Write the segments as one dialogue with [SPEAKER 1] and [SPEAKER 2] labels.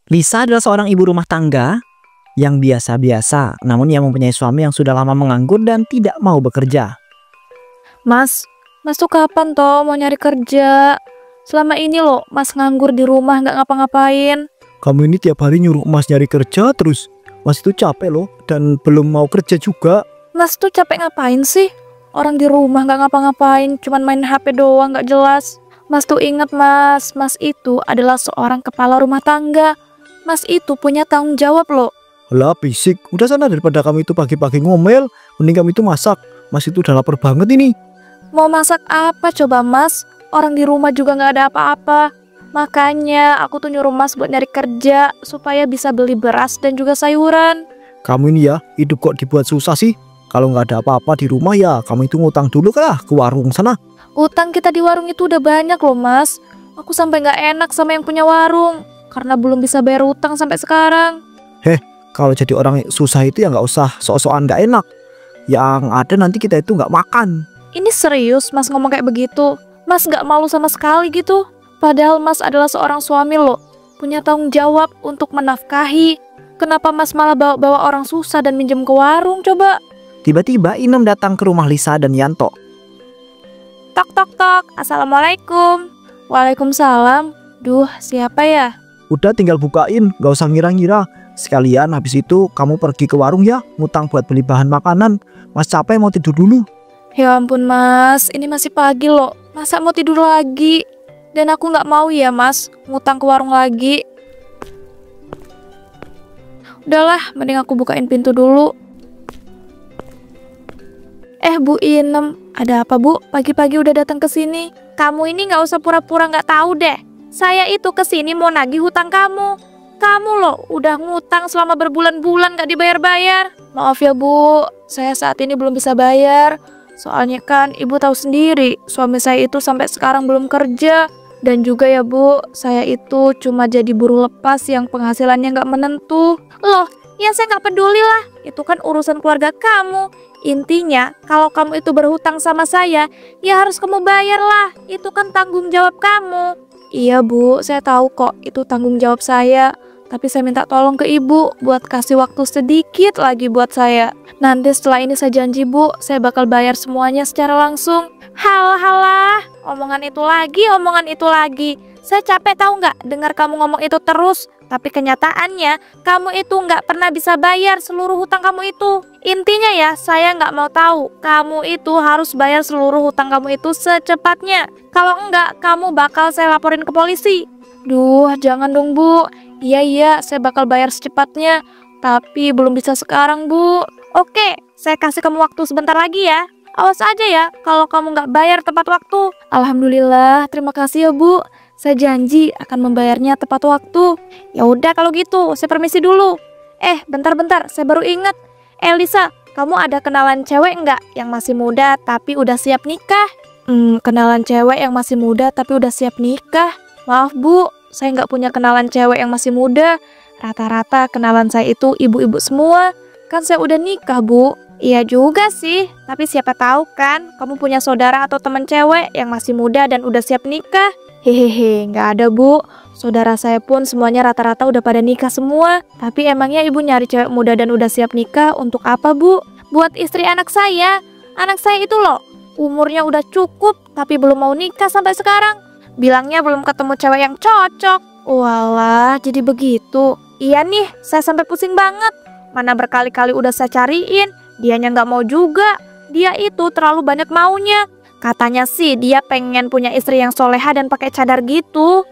[SPEAKER 1] Lisa adalah seorang ibu rumah tangga yang biasa-biasa, namun yang mempunyai suami yang sudah lama menganggur dan tidak mau bekerja.
[SPEAKER 2] Mas tuh kapan toh mau nyari kerja? Selama ini loh Mas nganggur di rumah nggak ngapa-ngapain.
[SPEAKER 1] Kamu ini tiap hari nyuruh Mas nyari kerja terus. Mas itu capek loh dan belum mau kerja juga.
[SPEAKER 2] Mas tuh capek ngapain sih? Orang di rumah nggak ngapa-ngapain, cuman main HP doang nggak jelas. Mas tuh inget Mas itu adalah seorang kepala rumah tangga. Mas itu punya tanggung jawab loh.
[SPEAKER 1] Lah fisik, udah sana daripada kamu itu pagi-pagi ngomel, mending kamu itu masak. Mas itu udah lapar banget ini.
[SPEAKER 2] Mau masak apa coba Mas? Orang di rumah juga nggak ada apa-apa. Makanya aku tuh nyuruh Mas buat nyari kerja supaya bisa beli beras dan juga sayuran.
[SPEAKER 1] Kamu ini ya, hidup kok dibuat susah sih. Kalau nggak ada apa-apa di rumah ya, kamu itu ngutang dulu kah ke warung sana.
[SPEAKER 2] Utang kita di warung itu udah banyak loh Mas. Aku sampai nggak enak sama yang punya warung karena belum bisa bayar utang sampai sekarang.
[SPEAKER 1] Kalau jadi orang susah itu ya nggak usah sok-sokan nggak enak. Yang ada nanti kita itu nggak makan.
[SPEAKER 2] Ini serius Mas ngomong kayak begitu? Mas nggak malu sama sekali gitu? Padahal Mas adalah seorang suami loh, punya tanggung jawab untuk menafkahi. Kenapa Mas malah bawa-bawa orang susah dan minjem ke warung coba?
[SPEAKER 1] Tiba-tiba Inem datang ke rumah Lisa dan Yanto.
[SPEAKER 2] Tok tok tok, assalamualaikum. Waalaikumsalam. Duh, siapa ya?
[SPEAKER 1] Udah tinggal bukain, gak usah ngira-ngira. Sekalian habis itu kamu pergi ke warung ya, ngutang buat beli bahan makanan. Mas capek mau tidur dulu.
[SPEAKER 2] Ya ampun Mas, ini masih pagi loh. Masa mau tidur lagi? Dan aku nggak mau ya Mas, ngutang ke warung lagi. Udahlah, mending aku bukain pintu dulu. Bu Inem, ada apa Bu? Pagi-pagi udah datang ke sini. Kamu ini nggak usah pura-pura nggak tahu deh. Saya itu kesini mau nagih hutang kamu. Kamu loh udah ngutang selama berbulan-bulan gak dibayar-bayar. Maaf ya Bu, saya saat ini belum bisa bayar. Soalnya kan Ibu tahu sendiri, suami saya itu sampai sekarang belum kerja. Dan juga ya Bu, saya itu cuma jadi buruh lepas yang penghasilannya gak menentu. Loh, ya saya gak peduli lah. Itu kan urusan keluarga kamu. Intinya, kalau kamu itu berhutang sama saya, ya harus kamu bayar lah. Itu kan tanggung jawab kamu. Iya Bu, saya tahu kok itu tanggung jawab saya. Tapi saya minta tolong ke Ibu buat kasih waktu sedikit lagi buat saya. Nanti setelah ini saya janji Bu, saya bakal bayar semuanya secara langsung. Halah, omongan itu lagi. Saya capek tahu nggak dengar kamu ngomong itu terus. Tapi kenyataannya kamu itu nggak pernah bisa bayar seluruh hutang kamu itu. Intinya ya, saya nggak mau tahu. Kamu itu harus bayar seluruh hutang kamu itu secepatnya. Kalau enggak, kamu bakal saya laporin ke polisi. Duh, jangan dong Bu. Iya, saya bakal bayar secepatnya. Tapi belum bisa sekarang Bu. Oke, saya kasih kamu waktu sebentar lagi ya. Awas aja ya kalau kamu nggak bayar tepat waktu. Alhamdulillah, terima kasih ya Bu. Saya janji akan membayarnya tepat waktu. Ya udah kalau gitu, saya permisi dulu. Bentar, saya baru ingat. Lisa, kamu ada kenalan cewek nggak yang masih muda tapi udah siap nikah? Kenalan cewek yang masih muda tapi udah siap nikah? Maaf Bu, saya nggak punya kenalan cewek yang masih muda. Rata-rata kenalan saya itu ibu-ibu semua. Kan saya udah nikah Bu. Iya juga sih, tapi siapa tahu kan kamu punya saudara atau teman cewek yang masih muda dan udah siap nikah. Hehehe, nggak ada Bu. Saudara saya pun semuanya rata-rata udah pada nikah semua. Tapi emangnya Ibu nyari cewek muda dan udah siap nikah untuk apa Bu? Buat istri anak saya. Anak saya itu loh, umurnya udah cukup tapi belum mau nikah sampai sekarang. Bilangnya belum ketemu cewek yang cocok. Walah, jadi begitu. Iya nih, saya sampai pusing banget. Mana berkali-kali udah saya cariin, dianya nggak mau juga. Dia itu terlalu banyak maunya. Katanya sih dia pengen punya istri yang soleha dan pakai cadar gitu.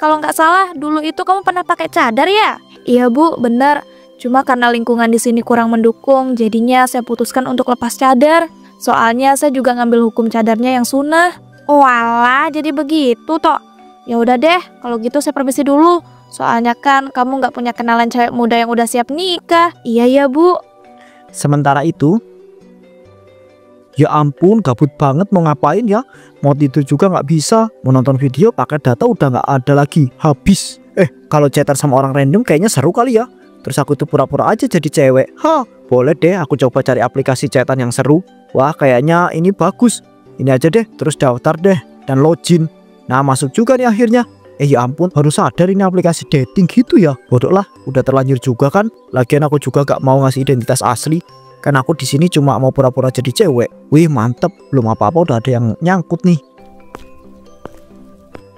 [SPEAKER 2] Kalau nggak salah dulu itu kamu pernah pakai cadar ya? Iya Bu, bener. Cuma karena lingkungan di sini kurang mendukung, jadinya saya putuskan untuk lepas cadar. Soalnya saya juga ngambil hukum cadarnya yang sunnah. Walah, jadi begitu toh. Ya udah deh, kalau gitu saya permisi dulu. Soalnya kan kamu nggak punya kenalan cewek muda yang udah siap nikah. Iya ya Bu.
[SPEAKER 1] Sementara itu, ya ampun, gabut banget mau ngapain ya? Mau tidur juga nggak bisa. Mau nonton video pakai data udah nggak ada lagi, habis. Kalau chatan sama orang random kayaknya seru kali ya. Terus aku tuh pura-pura aja jadi cewek. Boleh deh aku coba cari aplikasi chatan yang seru. Wah, kayaknya ini bagus. Ini aja deh, terus daftar deh dan login. Nah, masuk juga nih akhirnya. Ya ampun, baru sadar ini aplikasi dating gitu ya. Bodoh lah, udah terlanjur juga kan. Lagian aku juga gak mau ngasih identitas asli. Kan aku di sini cuma mau pura-pura jadi cewek. Wih mantep, belum apa-apa udah ada yang nyangkut nih.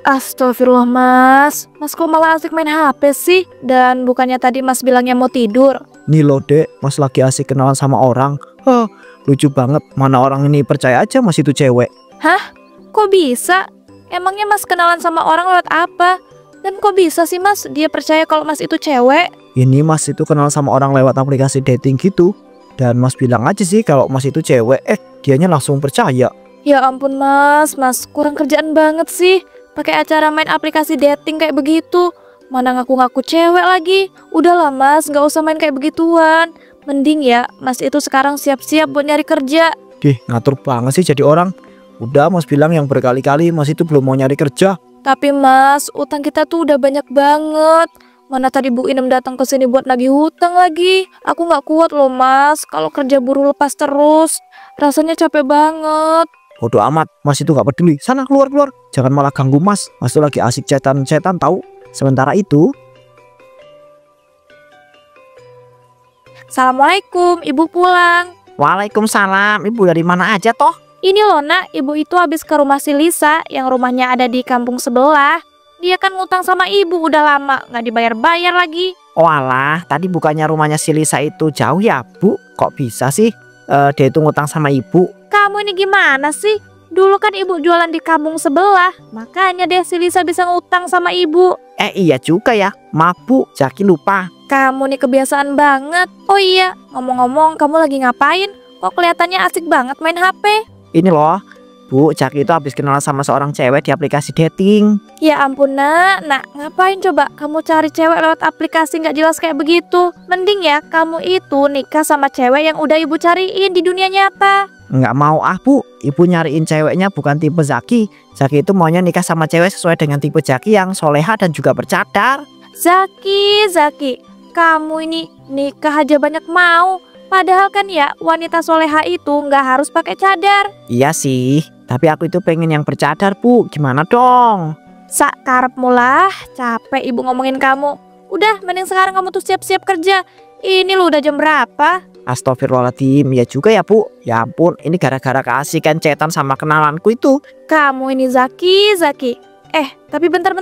[SPEAKER 2] Astagfirullah mas kok malah asik main HP sih? Dan bukannya tadi mas bilangnya mau tidur?
[SPEAKER 1] Nih loh dek, mas lagi asik kenalan sama orang. Hah, lucu banget. Mana orang ini percaya aja mas itu cewek.
[SPEAKER 2] Hah? Kok bisa? Emangnya mas kenalan sama orang lewat apa? Dan kok bisa sih mas dia percaya kalau mas itu cewek?
[SPEAKER 1] Ini mas itu kenal sama orang lewat aplikasi dating gitu. Dan mas bilang aja sih kalau mas itu cewek. Dianya langsung percaya.
[SPEAKER 2] Ya ampun mas kurang kerjaan banget sih. Pakai acara main aplikasi dating kayak begitu. Mana ngaku-ngaku cewek lagi. Udahlah mas, gak usah main kayak begituan. Mending ya mas itu sekarang siap-siap buat nyari kerja.
[SPEAKER 1] Ngatur banget sih jadi orang. Udah mas bilang yang berkali-kali mas itu belum mau nyari kerja.
[SPEAKER 2] Tapi mas, utang kita tuh udah banyak banget. Mana tadi Bu Inem datang ke sini buat nagih hutang lagi. Aku nggak kuat loh mas, kalau kerja buruh lepas terus. Rasanya capek banget.
[SPEAKER 1] Bodoh amat, mas itu gak peduli. Sana keluar. Jangan malah ganggu mas. Mas itu lagi asik chatan tahu. Sementara itu,
[SPEAKER 2] Assalamualaikum, ibu pulang.
[SPEAKER 1] Waalaikumsalam. Ibu dari mana aja toh?
[SPEAKER 2] Ini loh nak, ibu itu habis ke rumah si Lisa yang rumahnya ada di kampung sebelah. Dia kan ngutang sama ibu udah lama, nggak dibayar-bayar lagi.
[SPEAKER 1] Oh alah, tadi bukannya rumahnya si Lisa itu jauh ya bu? Kok bisa sih dia itu ngutang sama ibu?
[SPEAKER 2] Kamu ini gimana sih? Dulu kan ibu jualan di kampung sebelah, makanya deh si Lisa bisa ngutang sama ibu.
[SPEAKER 1] Iya juga ya, maaf bu, Jaki lupa.
[SPEAKER 2] Kamu nih kebiasaan banget. Oh iya, ngomong-ngomong kamu lagi ngapain? Kok kelihatannya asik banget main HP?
[SPEAKER 1] Ini loh, bu, Jaki itu habis kenalan sama seorang cewek di aplikasi dating.
[SPEAKER 2] Ya ampun nak, ngapain coba kamu cari cewek lewat aplikasi nggak jelas kayak begitu? Mending ya kamu itu nikah sama cewek yang udah ibu cariin di dunia nyata.
[SPEAKER 1] Nggak mau bu, ibu nyariin ceweknya bukan tipe Zaki. Zaki itu maunya nikah sama cewek sesuai dengan tipe Zaki yang soleha dan juga bercadar.
[SPEAKER 2] Zaki, kamu ini nikah aja banyak mau. Padahal kan ya wanita soleha itu nggak harus pakai cadar.
[SPEAKER 1] Iya sih, tapi aku itu pengen yang bercadar bu, gimana dong?
[SPEAKER 2] Sak karepmu lah, capek ibu ngomongin kamu. Udah, mending sekarang kamu tuh siap-siap kerja. Ini lu udah jam berapa?
[SPEAKER 1] Astagfirullahaladzim, ya juga ya bu. Ya ampun, ini gara-gara keasikan chatan sama kenalanku itu.
[SPEAKER 2] Kamu ini Zaki. Tapi bentar.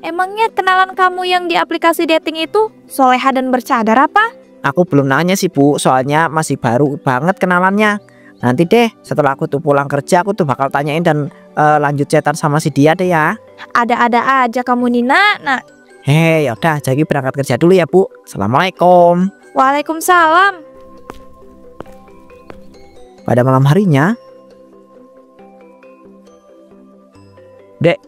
[SPEAKER 2] Emangnya kenalan kamu yang di aplikasi dating itu soleha dan bercadar apa?
[SPEAKER 1] Aku belum nanya sih bu, soalnya masih baru banget kenalannya. Nanti deh setelah aku tuh pulang kerja aku tuh bakal tanyain dan lanjut chatan sama si dia deh ya.
[SPEAKER 2] Ada-ada aja kamu Nina.
[SPEAKER 1] Yaudah, Jaki berangkat kerja dulu ya bu. Assalamualaikum.
[SPEAKER 2] Waalaikumsalam.
[SPEAKER 1] Pada malam harinya, Dek,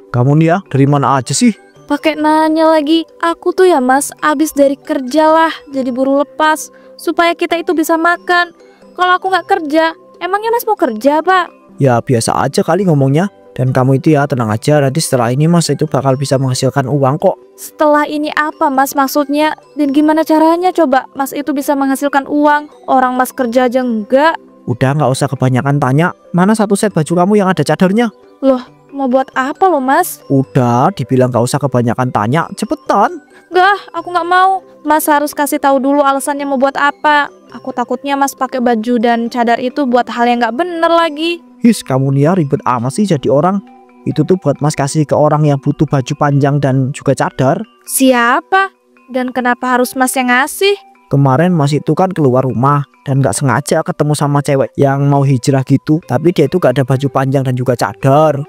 [SPEAKER 1] kamu nih ya dari mana aja sih?
[SPEAKER 2] Pakai nanya lagi. Aku tuh ya mas, abis dari kerja lah, jadi buruh lepas supaya kita itu bisa makan. Kalau aku nggak kerja, emangnya mas mau kerja pak?
[SPEAKER 1] Ya biasa aja kali ngomongnya. Dan kamu itu ya tenang aja, nanti setelah ini mas itu bakal bisa menghasilkan uang kok.
[SPEAKER 2] Setelah ini apa mas maksudnya? Dan gimana caranya coba mas itu bisa menghasilkan uang? Orang mas kerja aja enggak.
[SPEAKER 1] Udah nggak usah kebanyakan tanya. Mana satu set baju kamu yang ada cadarnya?
[SPEAKER 2] Loh, mau buat apa loh mas?
[SPEAKER 1] Udah, dibilang nggak usah kebanyakan tanya, cepetan.
[SPEAKER 2] Enggak, aku nggak mau. Mas harus kasih tahu dulu alasannya mau buat apa. Aku takutnya mas pakai baju dan cadar itu buat hal yang nggak bener lagi.
[SPEAKER 1] Kamu nih ya ribet amat sih jadi orang. Itu tuh buat mas kasih ke orang yang butuh baju panjang dan juga cadar.
[SPEAKER 2] Siapa? Dan kenapa harus mas yang ngasih?
[SPEAKER 1] Kemarin mas itu kan keluar rumah dan nggak sengaja ketemu sama cewek yang mau hijrah gitu. Tapi dia itu gak ada baju panjang dan juga cadar.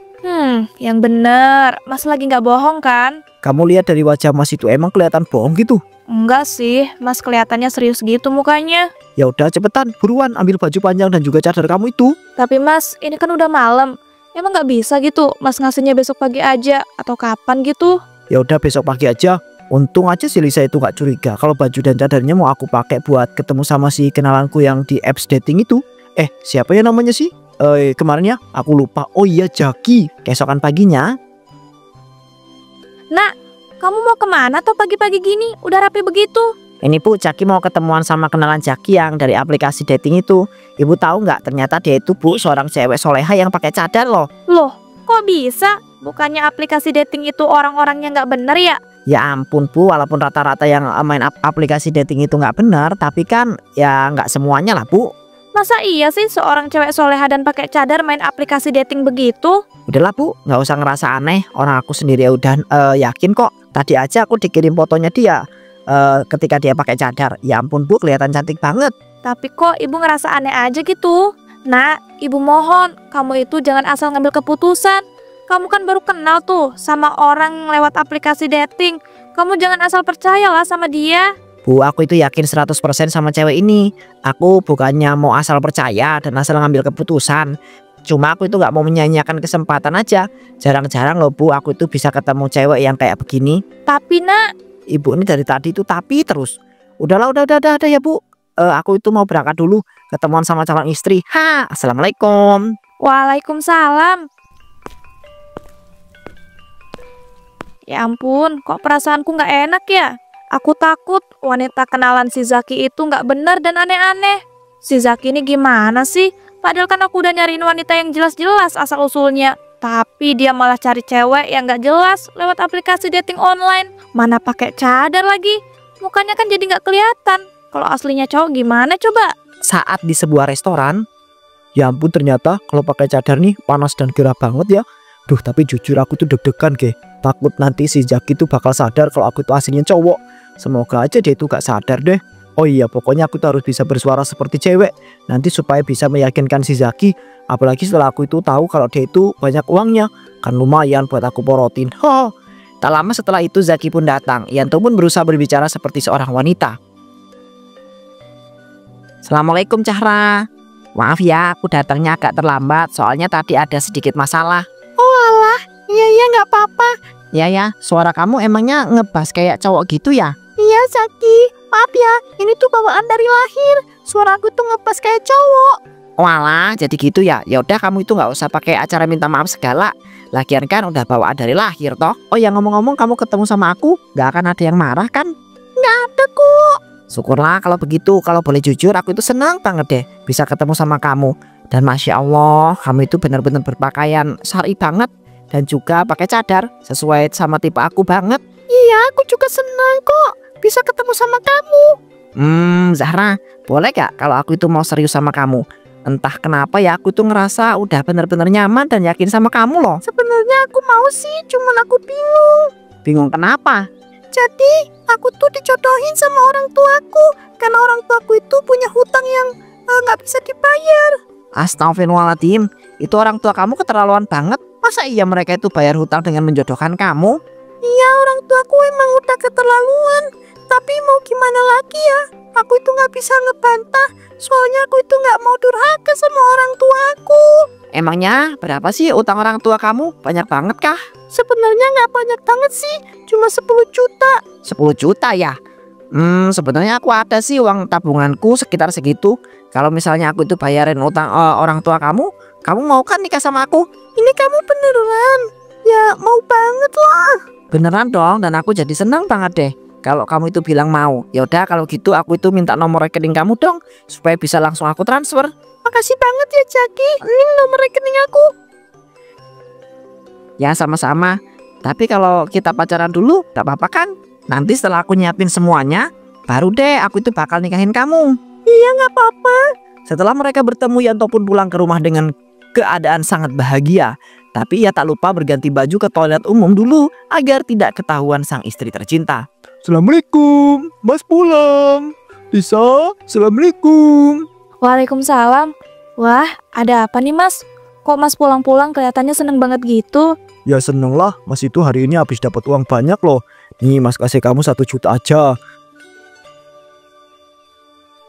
[SPEAKER 2] Yang bener. Mas lagi nggak bohong kan?
[SPEAKER 1] Kamu lihat dari wajah mas itu emang kelihatan bohong gitu?
[SPEAKER 2] Enggak sih, mas kelihatannya serius gitu mukanya.
[SPEAKER 1] Ya udah cepetan, buruan ambil baju panjang dan juga cadar kamu itu.
[SPEAKER 2] Tapi mas, ini kan udah malam. Emang nggak bisa gitu? Mas ngasihnya besok pagi aja atau kapan gitu?
[SPEAKER 1] Ya udah besok pagi aja. Untung aja si Lisa itu gak curiga kalau baju dan cadarnya mau aku pakai buat ketemu sama si kenalanku yang di apps dating itu. Siapa ya namanya sih? Kemarin ya aku lupa. Oh iya Jaki. Keesokan paginya.
[SPEAKER 2] Nak, kamu mau kemana tuh pagi-pagi gini? Udah rapi begitu?
[SPEAKER 1] Ini Bu, Jaki mau ketemuan sama kenalan Jaki yang dari aplikasi dating itu. Ibu tahu nggak? Ternyata dia itu Bu seorang cewek soleha yang pakai cadar loh.
[SPEAKER 2] Loh, kok bisa? Bukannya aplikasi dating itu orang-orangnya nggak bener ya?
[SPEAKER 1] Ya ampun Bu, walaupun rata-rata yang main aplikasi dating itu nggak benar, tapi kan ya nggak semuanya lah Bu.
[SPEAKER 2] Masa iya sih seorang cewek soleha dan pakai cadar main aplikasi dating begitu?
[SPEAKER 1] Udahlah Bu, nggak usah ngerasa aneh. Orang aku sendiri udah yakin kok. Tadi aja aku dikirim fotonya dia ketika dia pakai cadar. Ya ampun Bu, kelihatan cantik banget.
[SPEAKER 2] Tapi kok ibu ngerasa aneh aja gitu? Nak, ibu mohon, kamu itu jangan asal ngambil keputusan. Kamu kan baru kenal tuh sama orang lewat aplikasi dating. Kamu jangan asal percayalah sama dia.
[SPEAKER 1] Bu, aku itu yakin 100% sama cewek ini. Aku bukannya mau asal percaya dan asal ngambil keputusan. Cuma aku itu gak mau menyanyiakan kesempatan aja. Jarang-jarang loh Bu, aku itu bisa ketemu cewek yang kayak begini.
[SPEAKER 2] Tapi nak,
[SPEAKER 1] Ibu ini dari tadi itu tapi terus. Udahlah, udah ya Bu. Aku itu mau berangkat dulu, ketemuan sama calon istri. Assalamualaikum.
[SPEAKER 2] waalaikumsalam. Ya ampun, kok perasaanku nggak enak ya? Aku takut wanita kenalan si Zaki itu nggak benar dan aneh-aneh. Si Zaki ini gimana sih? Padahal kan aku udah nyariin wanita yang jelas-jelas asal-usulnya. Tapi dia malah cari cewek yang nggak jelas lewat aplikasi dating online. Mana pakai cadar lagi? Mukanya kan jadi nggak kelihatan. Kalau aslinya cowok gimana coba?
[SPEAKER 1] Saat di sebuah restoran, ya ampun ternyata kalau pakai cadar nih panas dan gerah banget ya. Duh, tapi jujur aku tuh deg-degan ke. Takut nanti si Zaki tuh bakal sadar kalau aku tuh aslinya cowok. Semoga aja dia itu gak sadar deh. Oh iya, pokoknya aku tuh harus bisa bersuara seperti cewek nanti supaya bisa meyakinkan si Zaki. Apalagi setelah aku itu tahu kalau dia itu banyak uangnya, kan lumayan buat aku porotin. Tak lama setelah itu Zaki pun datang. Yanto pun berusaha berbicara seperti seorang wanita. Assalamualaikum Cahra. Maaf ya, aku datangnya agak terlambat. Soalnya tadi ada sedikit masalah.
[SPEAKER 2] Oh alah, iya nggak apa-apa.
[SPEAKER 1] Ya, suara kamu emangnya ngebas kayak cowok gitu ya?
[SPEAKER 2] Iya Zaki, maaf ya, ini tuh bawaan dari lahir. Suaraku tuh ngebas kayak cowok.
[SPEAKER 1] Walah, jadi gitu ya. Ya udah, kamu itu nggak usah pakai acara minta maaf segala. Lagian kan udah bawaan dari lahir toh. Oh ya, ngomong-ngomong, kamu ketemu sama aku, nggak akan ada yang marah kan?
[SPEAKER 2] Nggak ada kok.
[SPEAKER 1] Syukurlah kalau begitu. Kalau boleh jujur, aku itu senang banget deh bisa ketemu sama kamu. Dan Masya Allah, kamu itu benar-benar berpakaian syar'i banget. Dan juga pakai cadar, sesuai sama tipe aku banget.
[SPEAKER 2] Iya, aku juga senang kok bisa ketemu sama kamu.
[SPEAKER 1] Zahra, boleh gak kalau aku itu mau serius sama kamu? Entah kenapa ya, aku tuh ngerasa udah bener-bener nyaman dan yakin sama kamu loh.
[SPEAKER 2] Sebenarnya aku mau sih, cuman aku bingung.
[SPEAKER 1] Bingung kenapa?
[SPEAKER 2] Jadi aku tuh dijodohin sama orang tuaku karena orang tuaku itu punya hutang yang nggak bisa dibayar.
[SPEAKER 1] Astagfirullahaladzim, itu orang tua kamu keterlaluan banget. Masa iya mereka itu bayar hutang dengan menjodohkan kamu?
[SPEAKER 2] Iya, orang tuaku emang udah keterlaluan. Tapi mau gimana lagi ya? Aku itu nggak bisa ngebantah. Soalnya aku itu nggak mau durhaka sama orang tuaku.
[SPEAKER 1] Emangnya berapa sih utang orang tua kamu? Banyak banget kah?
[SPEAKER 2] Sebenarnya nggak banyak banget sih. Cuma 10 juta.
[SPEAKER 1] 10 juta ya? Sebenarnya aku ada sih uang tabunganku sekitar segitu. Kalau misalnya aku itu bayarin utang orang tua kamu mau kan nikah sama aku?
[SPEAKER 2] Ini kamu beneran? Ya mau banget lah.
[SPEAKER 1] Beneran dong, dan aku jadi senang banget deh kalau kamu itu bilang mau. Yaudah kalau gitu aku itu minta nomor rekening kamu dong, supaya bisa langsung aku transfer.
[SPEAKER 2] Makasih banget ya Jaki. Ini nomor rekening aku.
[SPEAKER 1] Ya sama-sama. Tapi kalau kita pacaran dulu gak apa-apa kan? Nanti setelah aku nyiapin semuanya, baru deh aku itu bakal nikahin kamu.
[SPEAKER 2] Iya nggak apa-apa.
[SPEAKER 1] Setelah mereka bertemu, Yanto pun pulang ke rumah dengan keadaan sangat bahagia. Tapi ia tak lupa berganti baju ke toilet umum dulu agar tidak ketahuan sang istri tercinta. Assalamualaikum, Mas pulang. Lisa, Assalamualaikum.
[SPEAKER 2] Waalaikumsalam. Wah, ada apa nih Mas? Kok Mas pulang-pulang kelihatannya seneng banget gitu?
[SPEAKER 1] Ya seneng lah, Mas itu hari ini habis dapat uang banyak loh. Nih Mas kasih kamu 1 juta aja.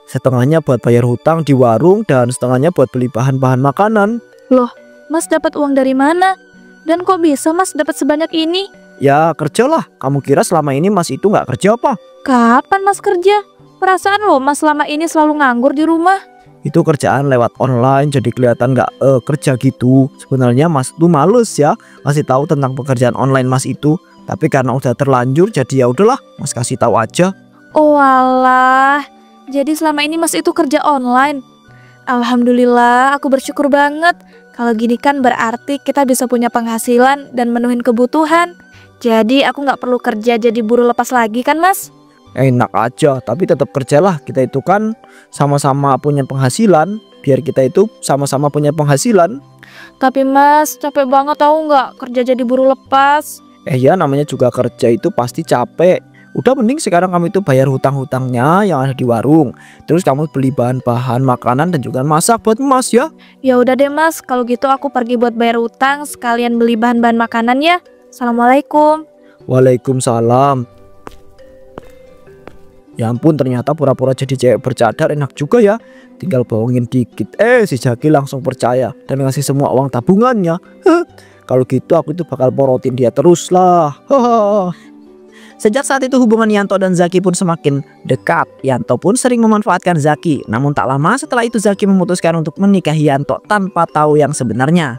[SPEAKER 1] Setengahnya buat bayar hutang di warung dan setengahnya buat beli bahan-bahan makanan.
[SPEAKER 2] Loh, Mas dapat uang dari mana? Dan kok bisa Mas dapat sebanyak ini?
[SPEAKER 1] Ya kerjalah, kamu kira selama ini Mas itu nggak kerja apa?
[SPEAKER 2] Kapan Mas kerja? Perasaan loh Mas selama ini selalu nganggur di rumah.
[SPEAKER 1] Itu kerjaan lewat online jadi kelihatan nggak kerja gitu. Sebenarnya Mas tuh males ya ngasih tahu tentang pekerjaan online Mas itu. Tapi karena udah terlanjur jadi ya udahlah, Mas kasih tahu aja.
[SPEAKER 2] Oh alah, jadi selama ini Mas itu kerja online. Alhamdulillah, aku bersyukur banget Kalau gini kan berarti kita bisa punya penghasilan dan menuhin kebutuhan. Jadi aku nggak perlu kerja jadi buruh lepas lagi kan Mas?
[SPEAKER 1] Enak aja, tapi tetap kerjalah. Kita itu kan sama-sama punya penghasilan. Biar kita itu sama-sama punya penghasilan.
[SPEAKER 2] Tapi Mas, capek banget tahu nggak kerja jadi buruh lepas.
[SPEAKER 1] Ya namanya juga kerja itu pasti capek. Udah mending sekarang kamu itu bayar hutang-hutangnya yang ada di warung. Terus kamu beli bahan-bahan makanan dan juga masak buat Mas ya.
[SPEAKER 2] Ya udah deh Mas, kalau gitu aku pergi buat bayar hutang sekalian beli bahan-bahan makanan ya. Assalamualaikum.
[SPEAKER 1] Waalaikumsalam. Ya ampun, ternyata pura-pura jadi cewek bercadar enak juga ya. Tinggal bohongin dikit. Si Jaki langsung percaya dan ngasih semua uang tabungannya. Kalau gitu aku itu bakal porotin dia terus lah. Sejak saat itu hubungan Yanto dan Zaki pun semakin dekat. Yanto pun sering memanfaatkan Zaki. Namun tak lama setelah itu Zaki memutuskan untuk menikahi Yanto tanpa tahu yang sebenarnya.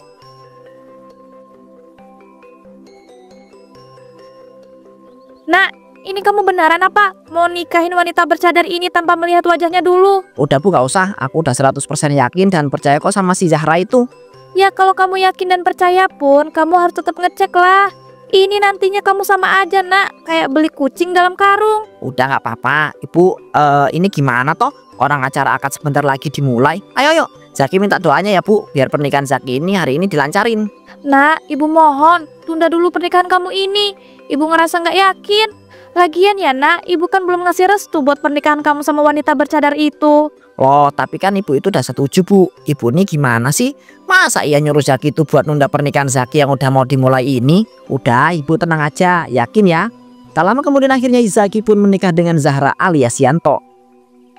[SPEAKER 2] Nak, ini kamu beneran apa? Mau nikahin wanita bercadar ini tanpa melihat wajahnya dulu?
[SPEAKER 1] Udah Bu, gak usah. Aku udah 100% yakin dan percaya kok sama si Zahra itu.
[SPEAKER 2] Ya kalau kamu yakin dan percaya pun, kamu harus tetap ngecek lah. Ini nantinya kamu sama aja nak, kayak beli kucing dalam karung.
[SPEAKER 1] Udah gak apa-apa Ibu, ini gimana toh? Orang acara akad sebentar lagi dimulai. Ayo Zaki minta doanya ya Bu, biar pernikahan Zaki ini hari ini dilancarin.
[SPEAKER 2] Nak, ibu mohon, tunda dulu pernikahan kamu ini. Ibu ngerasa gak yakin. Lagian ya nak, ibu kan belum ngasih restu buat pernikahan kamu sama wanita bercadar itu.
[SPEAKER 1] Loh, tapi kan ibu itu udah setuju Bu. Ibu ini gimana sih? Masa iya nyuruh Zaki itu buat nunda pernikahan Zaki yang udah mau dimulai ini? Udah, ibu tenang aja, yakin ya. Tak lama kemudian akhirnya Zaki pun menikah dengan Zahra alias Yanto.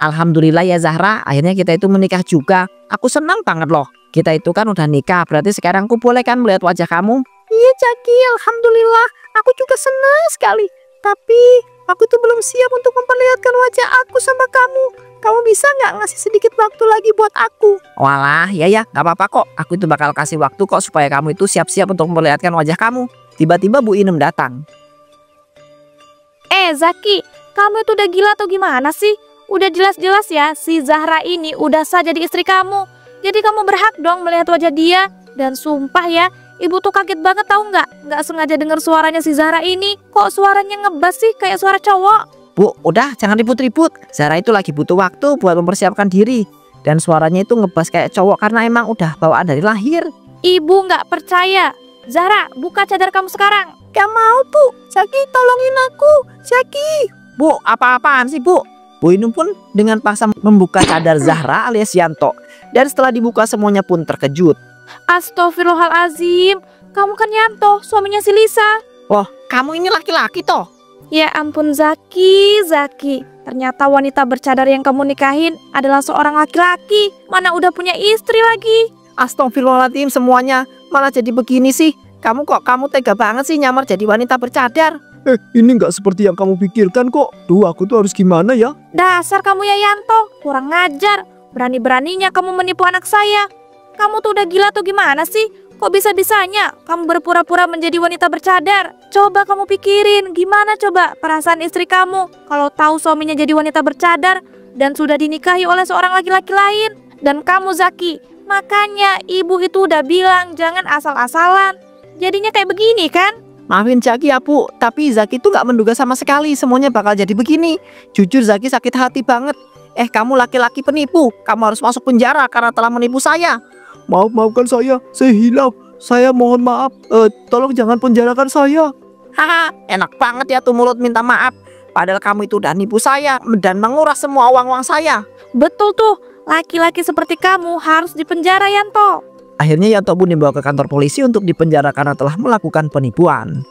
[SPEAKER 1] Alhamdulillah ya Zahra, akhirnya kita itu menikah juga. Aku senang banget loh. Kita itu kan udah nikah, berarti sekarang aku boleh kan melihat wajah kamu? Iya Zaki, alhamdulillah. Aku juga senang sekali. Tapi aku tuh belum siap untuk memperlihatkan wajah aku sama kamu. Kamu bisa nggak ngasih sedikit waktu lagi buat aku? Walah, ya nggak apa-apa kok. Aku itu bakal kasih waktu kok supaya kamu itu siap-siap untuk memperlihatkan wajah kamu. Tiba-tiba Bu Inem datang.
[SPEAKER 2] Zaki, kamu itu udah gila atau gimana sih? Udah jelas-jelas ya, si Zahra ini udah sah jadi istri kamu. Jadi kamu berhak dong melihat wajah dia. Dan sumpah ya, ibu tuh kaget banget tahu nggak sengaja dengar suaranya si Zahra ini. Kok suaranya ngebas sih kayak suara cowok?
[SPEAKER 1] Bu, udah jangan ribut-ribut. Zahra itu lagi butuh waktu buat mempersiapkan diri. Dan suaranya itu ngebas kayak cowok karena emang udah bawaan dari lahir.
[SPEAKER 2] Ibu nggak percaya. Zahra, buka cadar kamu sekarang.
[SPEAKER 1] Gak mau Bu, Zaki tolongin aku. Zaki. Bu, apa-apaan sih Bu? Bu Inem pun dengan paksa membuka cadar Zahra alias Yanto. Dan setelah dibuka semuanya pun terkejut.
[SPEAKER 2] Astagfirullahalazim, kamu kan Yanto, suaminya si Lisa.
[SPEAKER 1] Wah, kamu ini laki-laki toh?
[SPEAKER 2] Ya ampun Zaki. Ternyata wanita bercadar yang kamu nikahin adalah seorang laki-laki. Mana udah punya istri lagi.
[SPEAKER 1] Astagfirullahaladzim semuanya. Malah jadi begini sih. Kamu tega banget sih nyamar jadi wanita bercadar. Ini nggak seperti yang kamu pikirkan kok. Duh, aku tuh harus gimana ya?
[SPEAKER 2] Dasar kamu ya Yanto, kurang ngajar. Berani-beraninya kamu menipu anak saya. Kamu tuh udah gila atau gimana sih? Kok bisa-bisanya kamu berpura-pura menjadi wanita bercadar? Coba kamu pikirin, gimana coba perasaan istri kamu kalau tahu suaminya jadi wanita bercadar dan sudah dinikahi oleh seorang laki-laki lain. Dan kamu Zaki, makanya ibu itu udah bilang jangan asal-asalan. Jadinya kayak begini kan?
[SPEAKER 1] Maafin Zaki ya Bu, tapi Zaki tuh gak menduga sama sekali semuanya bakal jadi begini. Jujur Zaki sakit hati banget. Kamu laki-laki penipu. Kamu harus masuk penjara karena telah menipu saya. Maafkan saya hilaf. Saya mohon maaf. Tolong jangan penjarakan saya. Haha, enak banget ya tuh mulut minta maaf. Padahal kamu itu udah nipu saya dan menguras semua uang-uang saya.
[SPEAKER 2] Betul tuh, laki-laki seperti kamu harus dipenjara Yanto.
[SPEAKER 1] Akhirnya Yanto pun dibawa ke kantor polisi untuk dipenjara karena telah melakukan penipuan.